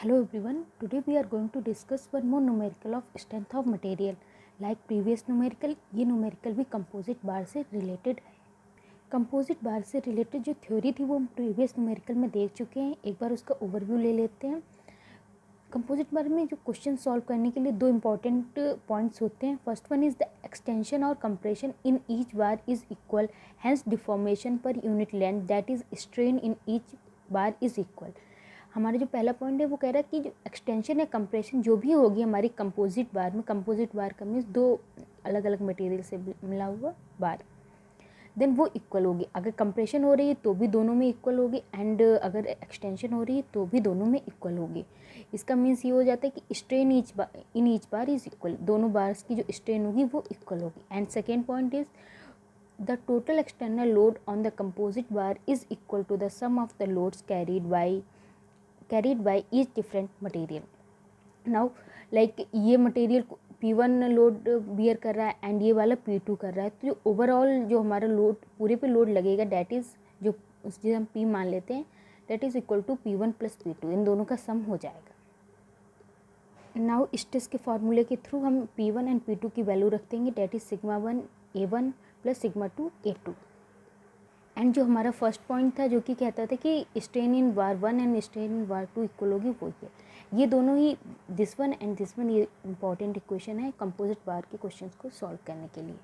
Hello everyone, today we are going to discuss one more numerical of strength of material. Like previous numerical, ये numerical भी composite bar से related है. Composite bar से related जो theory थी वो हम previous numerical में देख चुके हैं. एक बार उसका overview ले लेते हैं. कंपोजिट बार में जो क्वेश्चन सॉल्व करने के लिए दो इंपॉर्टेंट पॉइंट्स होते हैं. First one is the extension और compression in each bar is equal, hence deformation per unit length that is strain in each bar is equal. हमारा जो पहला पॉइंट है वो कह रहा है कि जो एक्सटेंशन या कंप्रेशन जो भी होगी हमारी कंपोजिट बार में, कंपोजिट बार का मीन्स दो अलग अलग मटेरियल से मिला हुआ बार, देन वो इक्वल होगी. अगर कंप्रेशन हो रही है तो भी दोनों में इक्वल होगी, एंड अगर एक्सटेंशन हो रही है तो भी दोनों में इक्वल होगी. इसका मीन्स ये हो जाता है कि strain in each bar is equal, दोनों बार्स की जो स्ट्रेन होगी वो इक्वल होगी. And second point is the total external load on the composite bar is equal to the sum of the loads carried by each different material. Now like ये material P1 load bear कर रहा है and ये वाला P2 कर रहा है, तो जो ओवरऑल जो हमारा लोड पूरे पे लोड लगेगा डैट इज़ जो जिसे हम P मान लेते हैं that is equal to P1 plus P2, इन दोनों का सम हो जाएगा. नाउ स्ट्रेस के फार्मूले के थ्रू हम P1 एंड P2 की वैल्यू रख देंगे that is sigma 1 A1 plus sigma 2 A2. And जो हमारा फर्स्ट पॉइंट था जो कि कहता था कि strain in bar 1 and strain in bar 2 equal होगी, वो ये दोनों ही this one and this one ये इंपॉर्टेंट इक्वेशन है कंपोजिट बार के क्वेश्चंस को सॉल्व करने के लिए.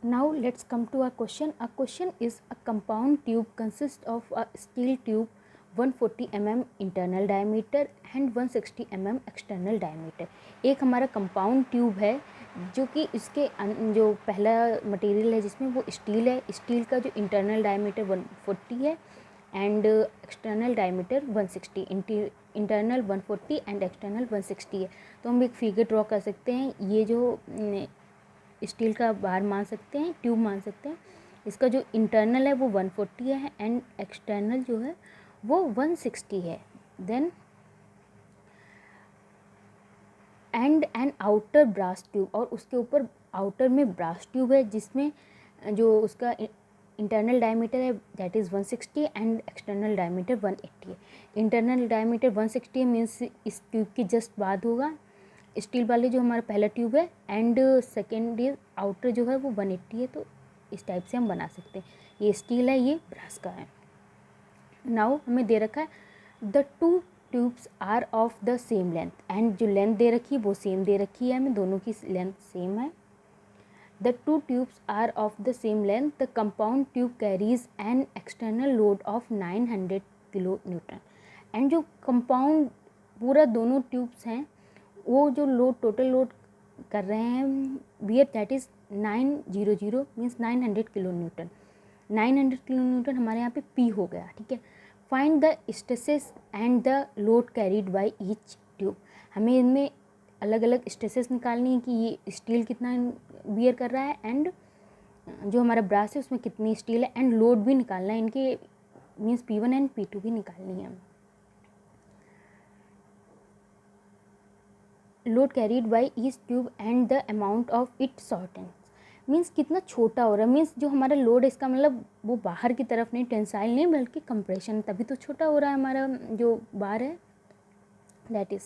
Now let's come to a question. A question is a compound tube consist of a steel tube 140 mm internal diameter and 160 mm external diameter. एक हमारा compound tube है जो कि इसके जो पहला मटेरियल है जिसमें वो स्टील है. स्टील का जो इंटरनल डायमीटर 140 है and external diameter 160, internal 140 and external 160 है. तो हम एक फिगर ड्रॉ कर सकते हैं. ये जो स्टील का बार मान सकते हैं, ट्यूब मान सकते हैं. इसका जो इंटरनल है वो 140 है एंड एक्सटर्नल जो है वो 160 है. Then and an outer brass tube, और उसके ऊपर आउटर में ब्रास ट्यूब है जिसमें जो उसका इंटरनल डायमीटर है that is 160 and external diameter 180 है. इंटरनल डायमीटर 160 मीन्स इस ट्यूब की जस्ट बाद होगा स्टील वाले जो हमारा पहला ट्यूब है, एंड सेकेंड इज आउटर जो है वो 180 है. तो इस टाइप से हम बना सकते हैं. ये स्टील है, ये ब्रास का है. नाउ हमें दे रखा है the two tubes are of the same length, and जो लेंथ दे रखी है वो सेम दे रखी है हमें, दोनों की लेंथ सेम है. The two tubes are of the same length. The compound tube carries an external load of 900 kilonewton. And जो कंपाउंड पूरा दोनों ट्यूब्स हैं वो जो लोड टोटल लोड कर रहे हैं bear that is 900 means 900 kilo Newton. 900 kilo Newton हमारे यहाँ पे P हो गया. ठीक है. Find the stresses and the load carried by each tube. हमें इनमें अलग अलग स्ट्रेसेस निकालनी है कि ये स्टील कितना बियर कर रहा है एंड जो हमारा ब्रास है उसमें कितनी स्टील है, एंड लोड भी निकालना है इनके, मीन्स P1 एंड P2 भी निकालनी है. Load carried by each tube and the amount of it shortens, means कितना छोटा हो रहा है. मीन्स जो हमारा लोड है इसका मतलब वो बाहर की तरफ नहीं, टेंसाइल नहीं, बल्कि कंप्रेशन, तभी तो छोटा हो रहा है हमारा जो बार है. That is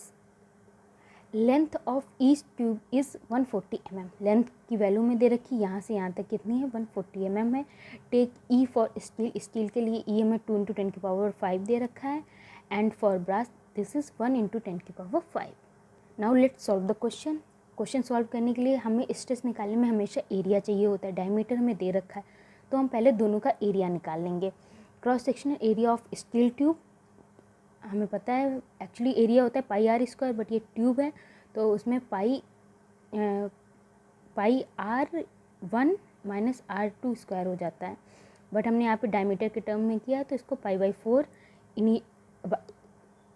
length of each tube is 140 mm. Length की वैल्यू में दे रखी, यहाँ से यहाँ तक कितनी है 140 mm है. Take E for steel, steel के लिए E हमें 2 × 10⁵ दे रखा है, and for brass this is 1 × 10⁵. Now let's solve the question. Question solve करने के लिए हमें स्ट्रेस निकालने में हमेशा एरिया चाहिए होता है. डायमीटर हमें दे रखा है तो हम पहले दोनों का एरिया निकाल लेंगे. Cross sectional area of steel tube हमें पता है एक्चुअली एरिया होता है πr², बट ये ट्यूब है तो उसमें πr1 माइनस r2² हो जाता है, बट हमने यहाँ पे डायमीटर के टर्म में किया तो इसको π/4 इन्हीं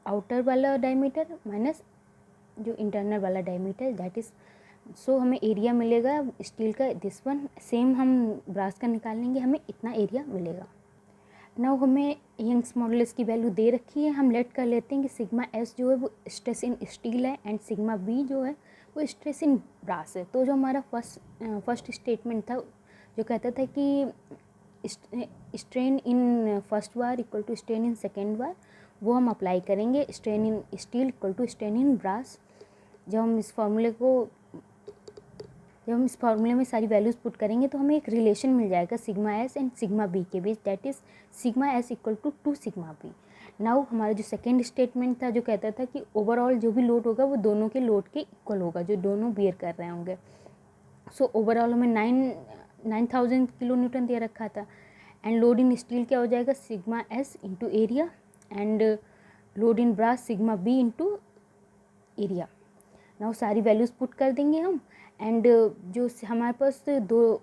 आउटर वाला डायमीटर माइनस जो इंटरनल वाला डायमीटर दैट इज़. सो हमें एरिया मिलेगा स्टील का दिस वन. सेम हम ब्रास का निकालेंगे, हमें इतना एरिया मिलेगा. नाउ हमें यंग्स मॉडुलस की वैल्यू दे रखी है. हम लेट कर लेते हैं कि सिग्मा एस जो है वो स्ट्रेस इन स्टील है एंड सिग्मा बी जो है वो स्ट्रेस इन ब्रास है. तो जो हमारा फर्स्ट स्टेटमेंट था जो कहता था कि strain in first bar equal to strain in second bar, वो हम अप्लाई करेंगे। Strain in steel equal to strain in brass. जब हम इस फार्मूले में सारी वैल्यूज़ पुट करेंगे तो हमें एक रिलेशन मिल जाएगा sigma S and sigma B के बीच, that is sigma S equal to 2 sigma B. Now हमारा जो सेकेंड स्टेटमेंट था जो कहता था कि ओवरऑल जो भी लोड होगा वो दोनों के लोड के इक्वल होगा, जो दोनों बियर कर रहे होंगे। सो ओवरऑल हमें 9000 किलो न्यूटन दे रखा था, एंड लोड इन स्टील क्या हो जाएगा sigma S into area, and load in brass sigma B into area. Now सारी वैल्यूज़ पुट कर देंगे हम, एंड जो हमारे पास दो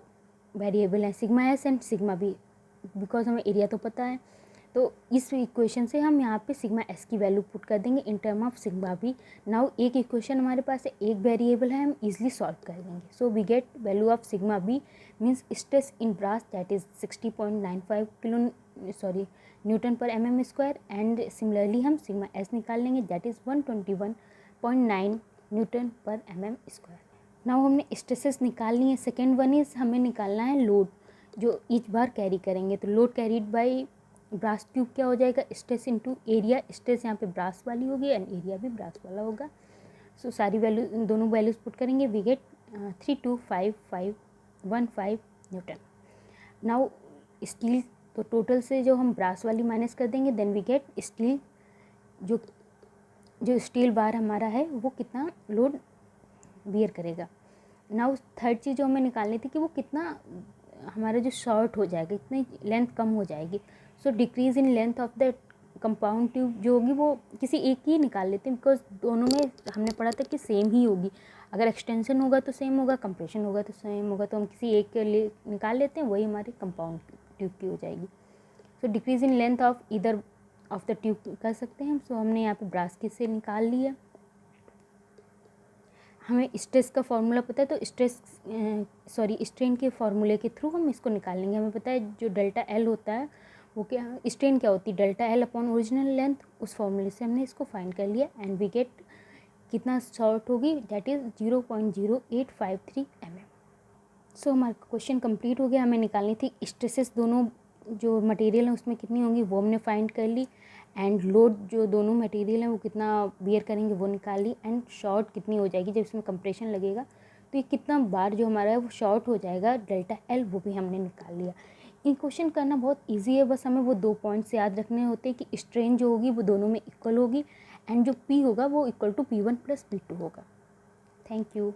वेरिएबल हैं sigma S and sigma B, because हमें एरिया तो पता है, तो इस इक्वेशन से हम यहाँ पे सिग्मा एस की वैल्यू पुट कर देंगे in term of sigma B. Now एक इक्वेशन हमारे पास है, एक वेरिएबल है, हम इजीली सॉल्व कर देंगे। So we get value of sigma B means stress in brass that is 60.95 newton per mm square, and similarly हम सिग्मा एस निकाल लेंगे that is 121.9 newton per mm square. Now हमने stresses निकाल ली है। Second one is हमें निकालना है लोड जो ईच बार कैरी करेंगे। तो load carried by brass tube क्या हो जाएगा स्ट्रेस इंटू एरिया। स्ट्रेस यहाँ पे ब्रास वाली होगी एंड एरिया भी ब्रास वाला होगा। सो सारी वैल्यू दोनों वैल्यूज पुट करेंगे, we get 325515 newton. Now steel, तो टोटल से जो हम ब्रास वाली माइनस कर देंगे देन वी गेट स्टील, जो स्टील बार हमारा है वो कितना लोड बियर करेगा। नाउ थर्ड चीज़ जो हमें निकालनी थी कि वो कितना हमारा जो शॉर्ट हो जाएगा, इतनी लेंथ कम हो जाएगी। So decrease in length of the compound tube जो होगी वो किसी एक की निकाल लेते हैं, बिकॉज दोनों में हमने पढ़ा था कि सेम ही होगी। अगर एक्सटेंशन होगा तो सेम होगा, कंप्रेशन होगा तो सेम होगा, तो हम किसी एक के लिए निकाल लेते हैं, वही हमारी कंपाउंड ट्यूब की हो जाएगी। So decrease in length of either of the tube कर सकते हैं हम। सो हमने यहाँ पे ब्रास की से निकाल लिया। हमें स्ट्रेस का फॉर्मूला पता है, तो स्ट्रेन के फॉर्मूले के थ्रू हम इसको निकाल लेंगे। हमें पता है जो डेल्टा एल होता है वो क्या, स्ट्रेन क्या होती है delta L upon original length, उस फॉर्मूले से हमने इसको फाइंड कर लिया, एंड वी गेट कितना शॉर्ट होगी दैट इज़ 0.0853 mm। सो हमारा क्वेश्चन कंप्लीट हो गया। हमें निकालनी थी स्ट्रेसेस दोनों जो मटेरियल है उसमें कितनी होंगी वो हमने फाइंड कर ली, एंड लोड जो दोनों मटेरियल हैं वो कितना बियर करेंगे वो निकाल ली, एंड शॉर्ट कितनी हो जाएगी जब इसमें कंप्रेशन लगेगा, तो ये कितना बार जो हमारा है वो शॉर्ट हो जाएगा डेल्टा एल, वो भी हमने निकाल लिया। इन क्वेश्चन करना बहुत इजी है, बस हमें वो 2 पॉइंट्स याद रखने होते हैं कि स्ट्रेन जो होगी वो दोनों में इक्वल होगी, एंड जो पी होगा वो इक्वल टू P1 + P2 होगा। Thank you.